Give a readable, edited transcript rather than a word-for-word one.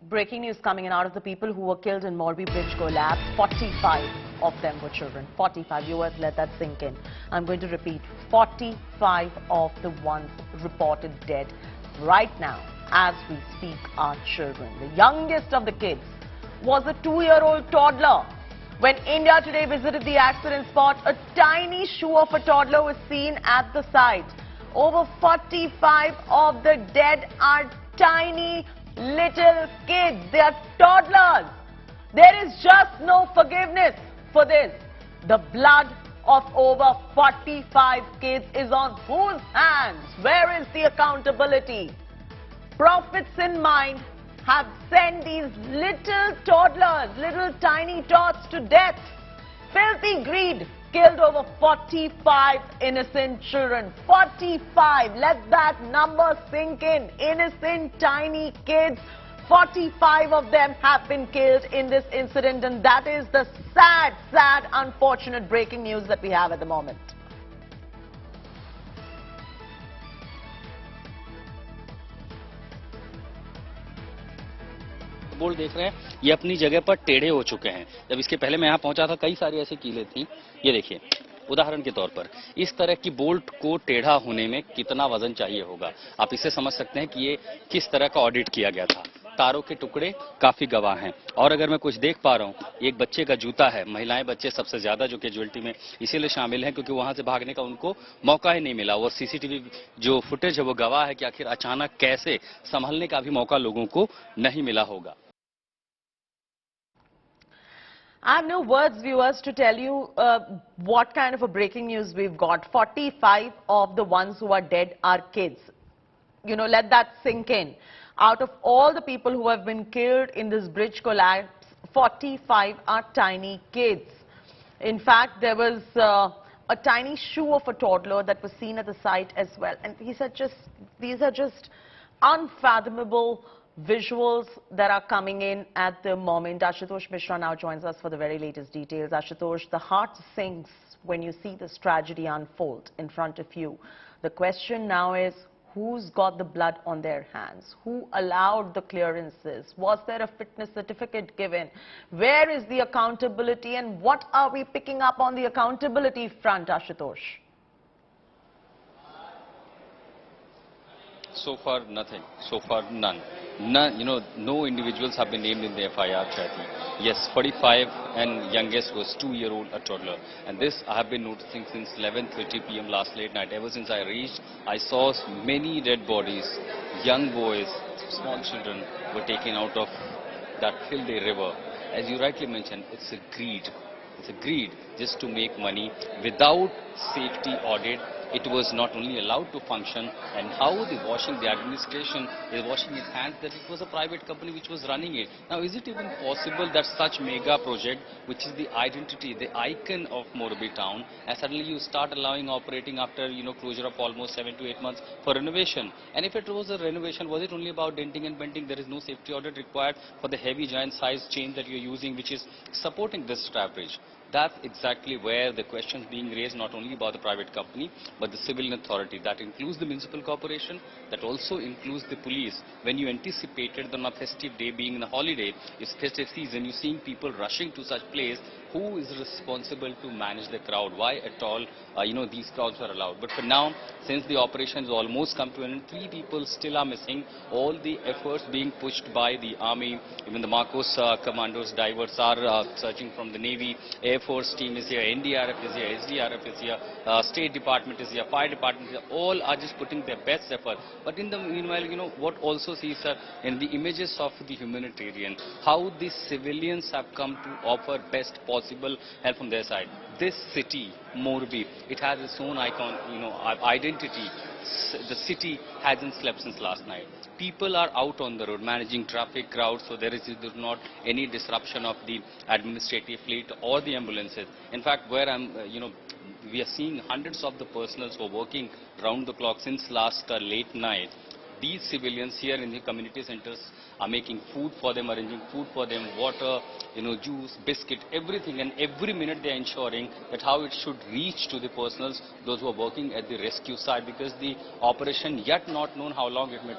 Breaking news coming in out of the people who were killed in Morbi Bridge Collapse. 45 of them were children. 45. Viewers, let that sink in. I'm going to repeat. 45 of the ones reported dead right now as we speak are children. The youngest of the kids was a 2-year-old toddler. When Indiatoday visited the accident spot, a tiny shoe of a toddler was seen at the site. Over 45 of the dead are tiny little kids. They are toddlers. There is just no forgiveness for this. The blood of over 45 kids is on whose hands? Where is the accountability? Profits in mind have sent these little toddlers, little tiny tots to death. Filthy greed killed over 45 innocent children. 45. Let that number sink in. Innocent tiny kids. 45 of them have been killed in this incident, and that is the sad, sad, unfortunate breaking news that we have at the moment. बोल देख रहे हैं ये अपनी जगह पर टेढ़े हो चुके हैं। जब इसके पहले मैं यहाँ पहुंचा था कई सारी ऐसी कीलें थी। ये देखिए उदाहरण के तौर पर इस तरह की बोल्ट को टेढ़ा होने में कितना वजन चाहिए होगा। आप इससे समझ सकते हैं कि ये किस तरह का ऑडिट किया गया था। तारों के टुकड़े काफी गवाह हैं और अगर मैं कुछ देख पा रहा हूँ एक बच्चे का जूता है। महिलाएं बच्चे सबसे ज्यादा जो कैजुअलिटी में इसीलिए शामिल हैं क्योंकि वहां से भागने का उनको मौका ही नहीं मिला और सीसीटीवी जो फुटेज है वो गवाह है कि आखिर अचानक कैसे संभलने का भी मौका लोगों को नहीं मिला होगा। I have no words, viewers, to tell you what kind of a breaking news we've got. 45 of the ones who are dead are kids. You know, let that sink in. Out of all the people who have been killed in this bridge collapse, 45 are tiny kids. In fact, there was a tiny shoe of a toddler that was seen at the site as well. And these are just unfathomable visuals that are coming in at the moment. Ashutosh Mishra now joins us for the very latest details. Ashutosh, the heart sinks when you see this tragedy unfold in front of you. The question now is, who's got the blood on their hands? Who allowed the clearances? Was there a fitness certificate given? Where is the accountability, and what are we picking up on the accountability front, Ashutosh? So far, nothing. So far, none. None, no individuals have been named in the FIR, Chaiti. Yes, 45 and youngest was 2-year-old, a toddler. And this I have been noticing since 11:30 p.m. last late night. Ever since I reached, I saw many dead bodies. Young boys, small children were taken out of that filthy river. As you rightly mentioned, it's a greed. It's a greed just to make money without safety audit. It was not only allowed to function, and how the administration is washing its hands, that it was a private company which was running it. Now, is it even possible that such mega project, which is the identity, the icon of Morbi town, and suddenly you start allowing operating after, closure of almost 7 to 8 months for renovation? And if it was a renovation, was it only about denting and bending? There is no safety audit required for the heavy giant size chain that you're using, which is supporting this trap bridge. That's exactly where the questions being raised, not only about the private company, but the civil authority. That includes the municipal corporation, that also includes the police. When you anticipated on a festive day being a holiday, it's festive season, you're seeing people rushing to such place. Who is responsible to manage the crowd? Why at all, these crowds are allowed? But for now, since the operation has almost come to an end, 3 people still are missing. All the efforts being pushed by the army, even the Marcos commandos, divers are searching from the Navy. Air Force team is here, NDRF is here, SDRF is here, State Department is here, Fire Department is here. All are just putting their best effort. But in the meanwhile, what also sees in the images of the humanitarian, how the civilians have come to offer best possible help from their side. This city, Morbi, it has its own icon, identity. The city hasn't slept since last night. People are out on the road managing traffic, crowds, so there is not any disruption of the administrative fleet or the ambulances. In fact, where we are seeing hundreds of the personals who are working round the clock since last late night. These civilians here in the community centers are making food for them, arranging food for them, water, juice, biscuit, everything, and every minute they are ensuring that how it should reach to the personals, those who are working at the rescue side, because the operation yet not known how long it may take.